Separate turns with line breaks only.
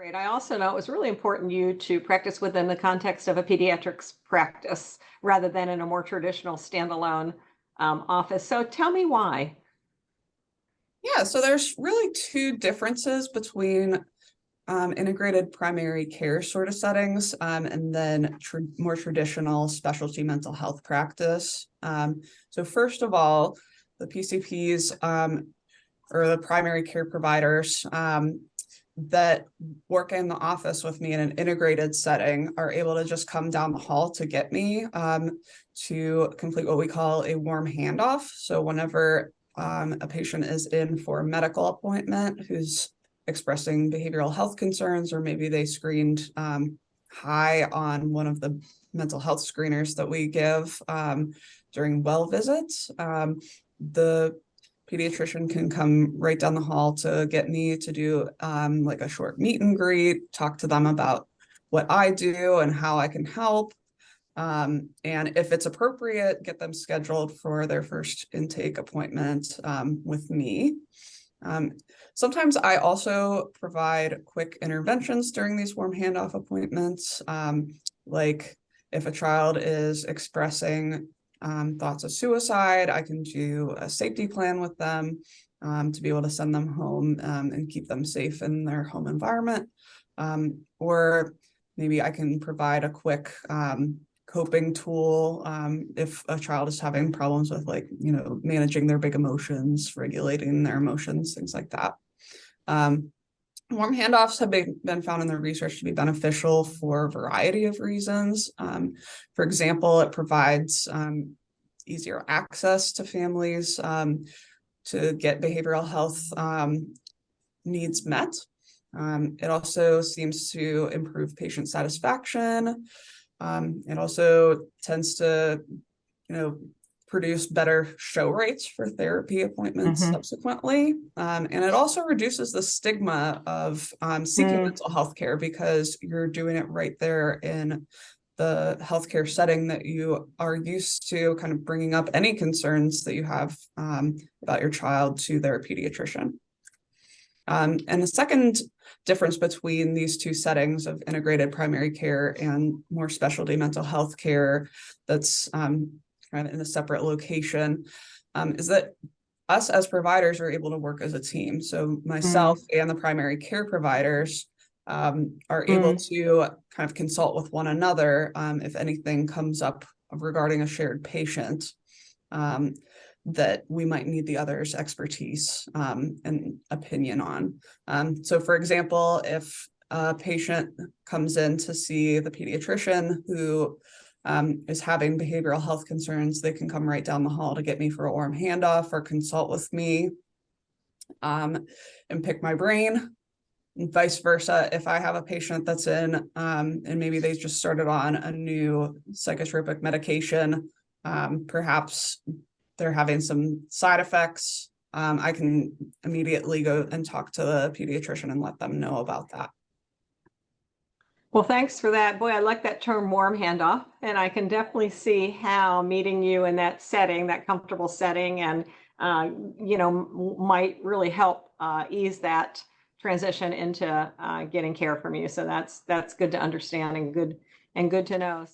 Great. I also know it was really important you to practice within the context of a pediatrics practice rather than in a more traditional standalone office. So tell me why.
Yeah, so there's really two differences between integrated primary care sort of settings and then more traditional specialty mental health practice. So first of all, the PCPs or the primary care providers that work in the office with me in an integrated setting are able to just come down the hall to get me to complete what we call a warm handoff. So whenever a patient is in for a medical appointment who's expressing behavioral health concerns, or maybe they screened high on one of the mental health screeners that we give during well visits, the pediatrician can come right down the hall to get me to do like a short meet and greet, talk to them about what I do and how I can help. And if it's appropriate, get them scheduled for their first intake appointment with me. Sometimes I also provide quick interventions during these warm handoff appointments, like if a child is expressing thoughts of suicide, I can do a safety plan with them to be able to send them home and keep them safe in their home environment. Or maybe I can provide a quick coping tool if a child is having problems with managing their big emotions, regulating their emotions, things like that. Warm handoffs have been found in the research to be beneficial for a variety of reasons. For example, it provides easier access to families to get behavioral health needs met. It also seems to improve patient satisfaction. It also tends to, produce better show rates for therapy appointments subsequently. And it also reduces the stigma of seeking mental health care because you're doing it right there in the healthcare setting that you are used to, kind of bringing up any concerns that you have about your child to their pediatrician. And the second difference between these two settings of integrated primary care and more specialty mental health care that's kind of in a separate location is that us as providers are able to work as a team. So myself and the primary care providers are able to kind of consult with one another if anything comes up regarding a shared patient that we might need the other's expertise and opinion on. So for example, if a patient comes in to see the pediatrician who is having behavioral health concerns, they can come right down the hall to get me for a warm handoff or consult with me and pick my brain. And vice versa, if I have a patient that's in and maybe they just started on a new psychotropic medication, perhaps they're having some side effects, I can immediately go and talk to the pediatrician and let them know about that.
Well, thanks for that. Boy, I like that term warm handoff, and I can definitely see how meeting you in that setting, that comfortable setting, and might really help ease that transition into getting care from you. So that's good to understand and good to know.